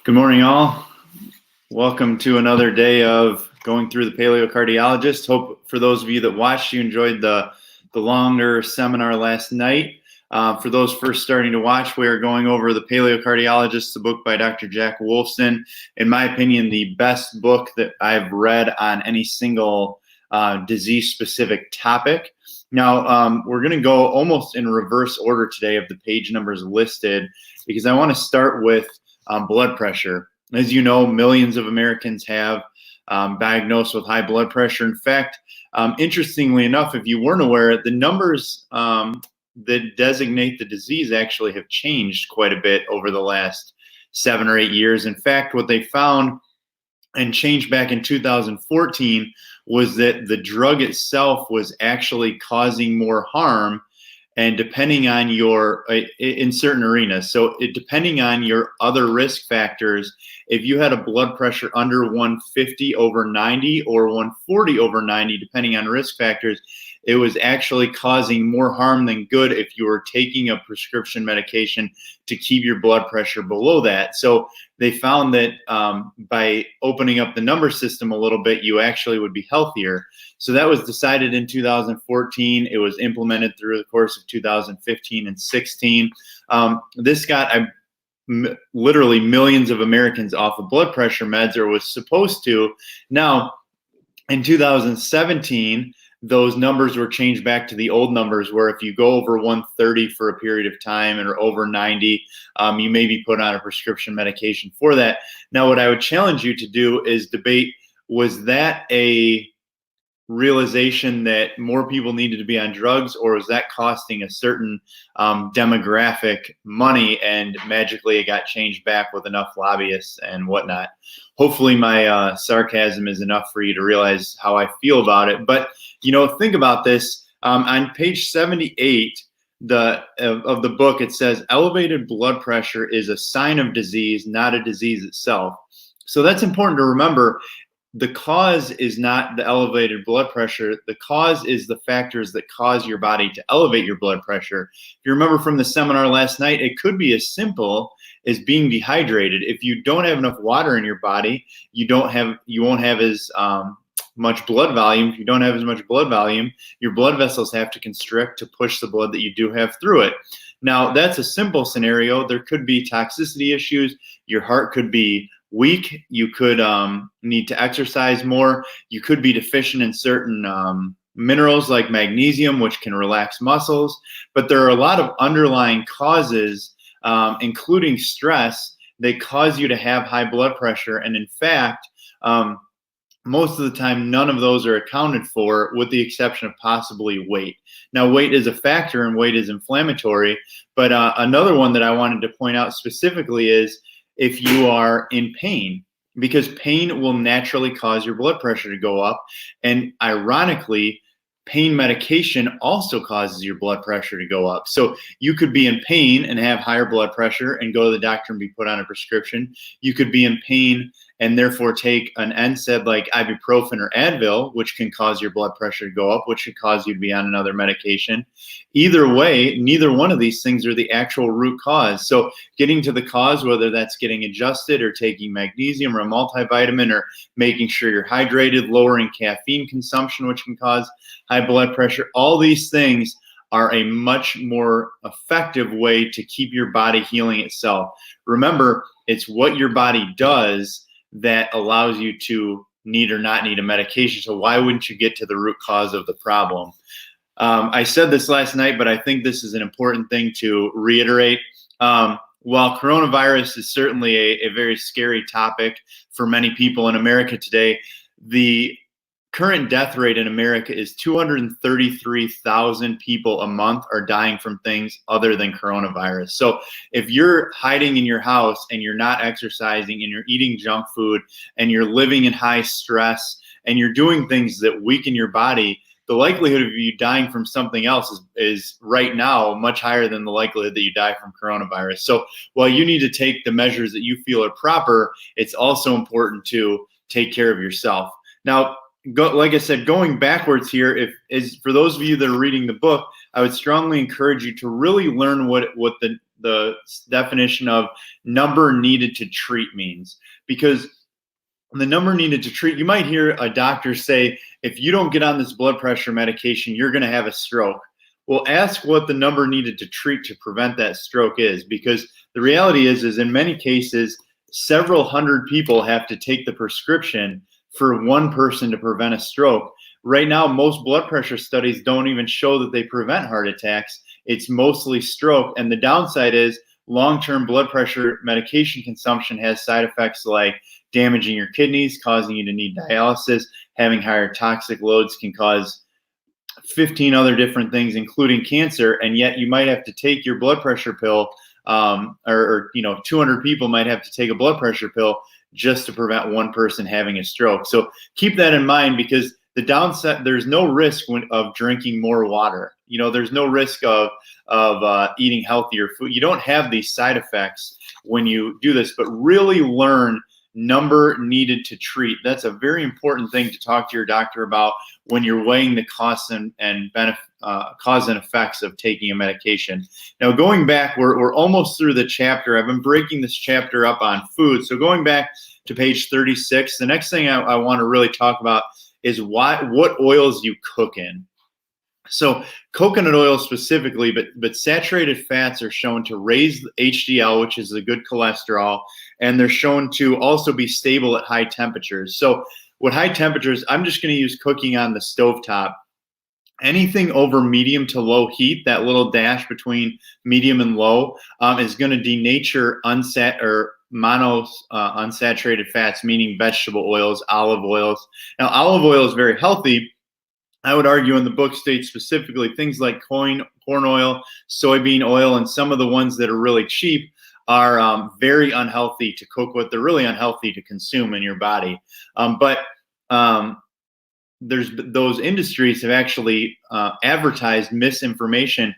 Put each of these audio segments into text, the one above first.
Good morning, all. Welcome to another day of going through the Paleo Cardiologist. Hope for those of you that watched, you enjoyed the longer seminar last night. For those first starting to watch, we are going over the Paleo Cardiologist, the book by Dr. Jack Wolfson. In my opinion, the best book that I've read on any single disease-specific topic. Now, we're going to go almost in reverse order today of the page numbers listed, because I want to start with blood pressure. As you know, millions of Americans have diagnosed with high blood pressure. In fact, interestingly enough, if you weren't aware, the numbers that designate the disease actually have changed quite a bit over the last 7 or 8 years. In fact, what they found and changed back in 2014 was that the drug itself was actually causing more harm, and depending on your in certain arenas. So depending on your other risk factors, if you had a blood pressure under 150/90 or 140/90, depending on risk factors, it was actually causing more harm than good if you were taking a prescription medication to keep your blood pressure below that. So they found that by opening up the number system a little bit, you actually would be healthier. So that was decided in 2014. It was implemented through the course of 2015 and 16. This got literally millions of Americans off of blood pressure meds, or was supposed to. Now, in 2017, those numbers were changed back to the old numbers, where if you go over 130 for a period of time or over 90, you may be put on a prescription medication for that. Now, what I would challenge you to do is debate, was that a realization that more people needed to be on drugs, or was that costing a certain demographic money and magically it got changed back with enough lobbyists and whatnot? Hopefully my sarcasm is enough for you to realize how I feel about it. But, think about this. On page 78 of the book, it says, elevated blood pressure is a sign of disease, not a disease itself. So that's important to remember. The cause is not the elevated blood pressure. The cause is the factors that cause your body to elevate your blood pressure. If you remember from the seminar last night, it could be as simple as being dehydrated. If you don't have enough water in your body, you won't have as much blood volume. If you don't have as much blood volume, your blood vessels have to constrict to push the blood that you do have through it. Now, that's a simple scenario. There could be toxicity issues. Your heart could be weak. You could need to exercise more. You could be deficient in certain minerals like magnesium, which can relax muscles. But there are a lot of underlying causes, including stress, that cause you to have high blood pressure. And in fact, most of the time, none of those are accounted for, with the exception of possibly weight. Now, weight is a factor and weight is inflammatory. But another one that I wanted to point out specifically is if you are in pain, because pain will naturally cause your blood pressure to go up. And ironically, pain medication also causes your blood pressure to go up. So you could be in pain and have higher blood pressure and go to the doctor and be put on a prescription. You could be in pain and therefore take an NSAID like ibuprofen or Advil, which can cause your blood pressure to go up, which could cause you to be on another medication. Either way, neither one of these things are the actual root cause. So getting to the cause, whether that's getting adjusted or taking magnesium or a multivitamin or making sure you're hydrated, lowering caffeine consumption, which can cause high blood pressure, all these things are a much more effective way to keep your body healing itself. Remember, it's what your body does that allows you to need or not need a medication. So why wouldn't you get to the root cause of the problem? I said this last night, but I think this is an important thing to reiterate. While coronavirus is certainly a very scary topic for many people in America today, the current death rate in America is 233,000 people a month are dying from things other than coronavirus. So if you're hiding in your house and you're not exercising and you're eating junk food and you're living in high stress and you're doing things that weaken your body, the likelihood of you dying from something else is right now much higher than the likelihood that you die from coronavirus. So while you need to take the measures that you feel are proper, it's also important to take care of yourself. Now, like I said, going backwards here, for those of you that are reading the book, I would strongly encourage you to really learn what the the definition of number needed to treat means, because the number needed to treat, you might hear a doctor say, if you don't get on this blood pressure medication, you're going to have a stroke. Well, ask what the number needed to treat to prevent that stroke is, because the reality is in many cases, several hundred people have to take the prescription for one person to prevent a stroke. Right now, most blood pressure studies don't even show that they prevent heart attacks. It's mostly stroke. And the downside is long-term blood pressure medication consumption has side effects like damaging your kidneys, causing you to need dialysis. Having higher toxic loads can cause 15 other different things, including cancer. And yet you might have to take your blood pressure pill, or 200 people might have to take a blood pressure pill just to prevent one person having a stroke. So keep that in mind, because the downside, there's no risk of drinking more water. There's no risk of eating healthier food. You don't have these side effects when you do this, but really learn number needed to treat. That's a very important thing to talk to your doctor about when you're weighing the costs and cause and effects of taking a medication. Now, going back, we're almost through the chapter. I've been breaking this chapter up on food. So going back to page 36, the next thing I want to really talk about is what oils you cook in. So coconut oil specifically, but saturated fats are shown to raise HDL, which is a good cholesterol, and they're shown to also be stable at high temperatures. So with high temperatures, I'm just going to use cooking on the stovetop. Anything over medium to low heat, that little dash between medium and low, is going to denature unsaturated fats, meaning vegetable oils, olive oils. Now, olive oil is very healthy. I would argue in the book states specifically things like corn oil, soybean oil, and some of the ones that are really cheap are very unhealthy to cook with. They're really unhealthy to consume in your body. But there's those industries have actually advertised misinformation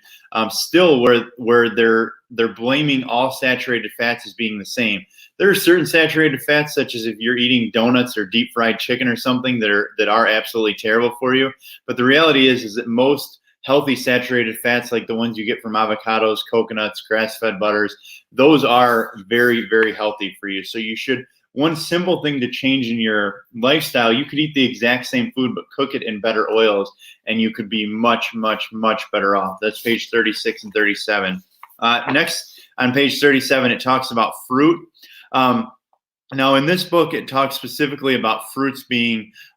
still where they're blaming all saturated fats as being the same. There are certain saturated fats, such as if you're eating donuts or deep fried chicken or something, that are absolutely terrible for you. But the reality is that most healthy saturated fats, like the ones you get from avocados, coconuts, grass-fed butters, those are very, very healthy for you. So you should, one simple thing to change in your lifestyle, you could eat the exact same food, but cook it in better oils, and you could be much, much, much better off. That's page 36 and 37. Next, on page 37, it talks about fruit. Now, in this book, it talks specifically about fruits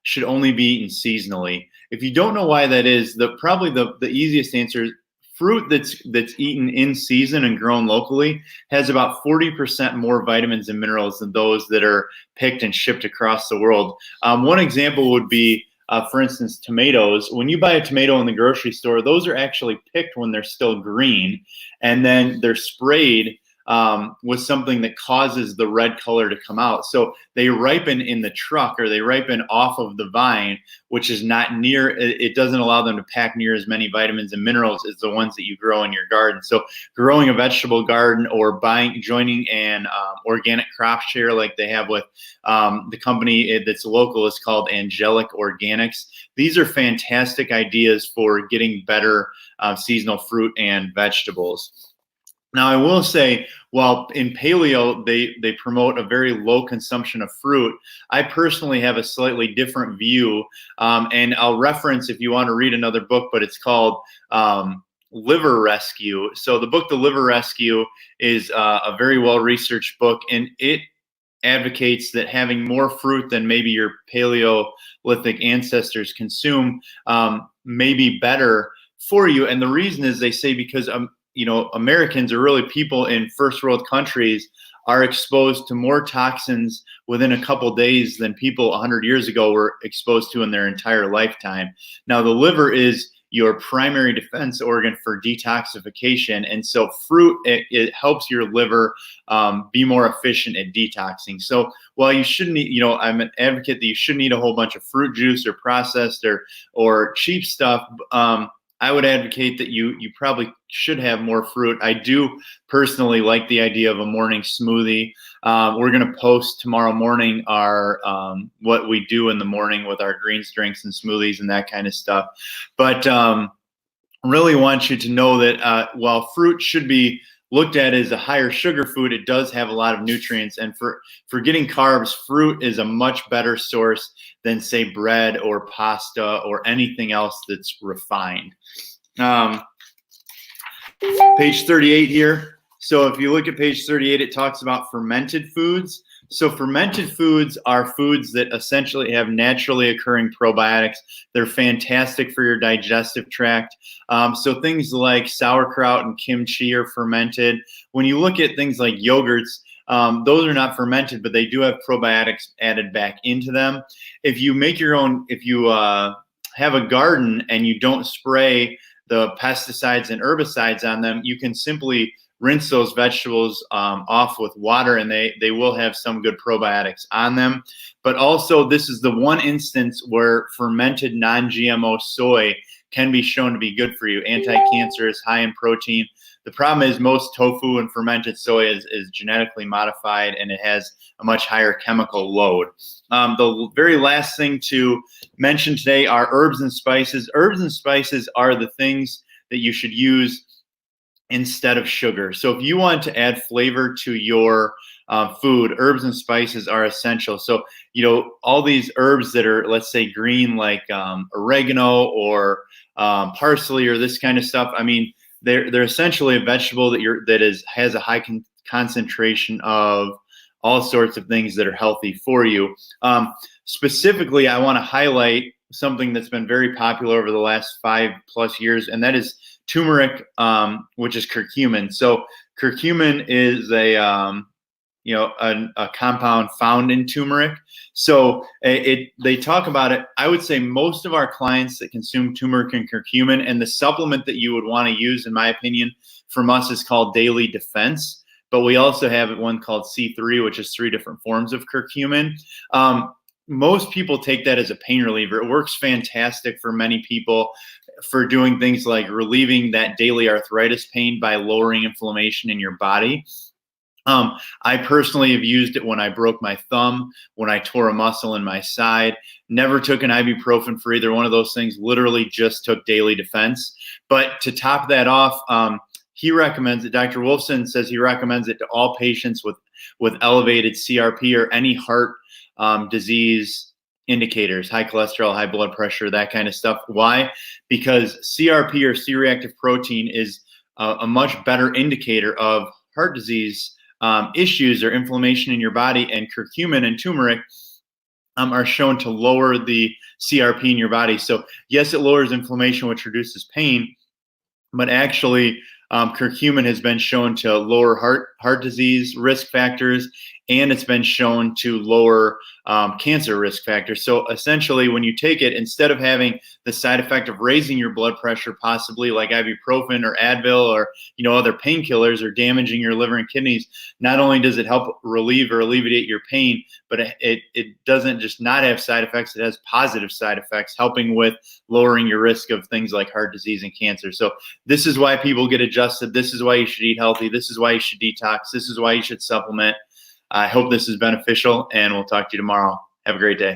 should only be eaten seasonally. If you don't know why that is, probably the easiest answer is fruit that's eaten in season and grown locally has about 40% more vitamins and minerals than those that are picked and shipped across the world. One example would be, for instance, tomatoes. When you buy a tomato in the grocery store, those are actually picked when they're still green, and then they're sprayed with something that causes the red color to come out. So they ripen in the truck, or they ripen off of the vine, which is not near, it doesn't allow them to pack near as many vitamins and minerals as the ones that you grow in your garden. So growing a vegetable garden or joining an organic crop share like they have with the company that's local is called Angelic Organics. These are fantastic ideas for getting better seasonal fruit and vegetables. Now, I will say, while in paleo, they promote a very low consumption of fruit, I personally have a slightly different view. And I'll reference, if you want to read another book, but it's called Liver Rescue. So the book, The Liver Rescue, is a very well-researched book, and it advocates that having more fruit than maybe your Paleolithic ancestors consume may be better for you. And the reason is, they say, because Americans, or really people in first world countries, are exposed to more toxins within a couple days than people 100 years ago were exposed to in their entire lifetime. Now, the liver is your primary defense organ for detoxification, and so fruit, it helps your liver be more efficient at detoxing. So while you shouldn't eat, I'm an advocate that you shouldn't eat a whole bunch of fruit juice or processed or cheap stuff. I would advocate that you probably should have more fruit. I do personally like the idea of a morning smoothie. We're going to post tomorrow morning our what we do in the morning with our greens, drinks, and smoothies and that kind of stuff. But really want you to know that while fruit should be looked at as a higher sugar food, it does have a lot of nutrients. And for getting carbs, fruit is a much better source than, say, bread or pasta or anything else that's refined. Page 38 here. So if you look at page 38, it talks about fermented foods. So fermented foods are foods that essentially have naturally occurring probiotics. They're fantastic for your digestive tract. So things like sauerkraut and kimchi are fermented. When you look at things like yogurts, those are not fermented, but they do have probiotics added back into them. If you make your own, if you have a garden and you don't spray the pesticides and herbicides on them, you can simply rinse those vegetables off with water, and they will have some good probiotics on them. But also, this is the one instance where fermented non-GMO soy can be shown to be good for you. Anti-cancerous, high in protein. The problem is most tofu and fermented soy is genetically modified, and it has a much higher chemical load. The very last thing to mention today are herbs and spices. Herbs and spices are the things that you should use instead of sugar. So if you want to add flavor to your food, herbs and spices are essential. So, you know, all these herbs that are, let's say, green, like oregano or parsley or this kind of stuff, I mean, they're essentially a vegetable that has a high concentration of all sorts of things that are healthy for you. Specifically, I want to highlight something that's been very popular over the last 5+ years, and that is turmeric, which is curcumin. So curcumin is a compound found in turmeric. So they talk about it. I would say most of our clients that consume turmeric and curcumin, and the supplement that you would want to use, in my opinion, from us is called Daily Defense. But we also have one called C3, which is 3 different forms of curcumin. Most people take that as a pain reliever. It works fantastic for many people for doing things like relieving that daily arthritis pain by lowering inflammation in your body. I personally have used it when I broke my thumb, when I tore a muscle in my side. Never took an ibuprofen for either one of those things, literally just took Daily Defense. But to top that off, he recommends it. Dr. Wolfson says he recommends it to all patients with elevated CRP or any heart disease indicators, high cholesterol, high blood pressure, that kind of stuff. Why? Because CRP or C-reactive protein is a much better indicator of heart disease issues or inflammation in your body, and curcumin and turmeric are shown to lower the CRP in your body. So yes, it lowers inflammation, which reduces pain, but actually curcumin has been shown to lower heart disease risk factors, and it's been shown to lower cancer risk factors. So essentially, when you take it, instead of having the side effect of raising your blood pressure, possibly like ibuprofen or Advil or other painkillers, or damaging your liver and kidneys, not only does it help relieve or alleviate your pain, but it doesn't just not have side effects, it has positive side effects, helping with lowering your risk of things like heart disease and cancer. So this is why people get adjusted. This is why you should eat healthy. This is why you should detox. This is why you should supplement. I hope this is beneficial, and we'll talk to you tomorrow. Have a great day.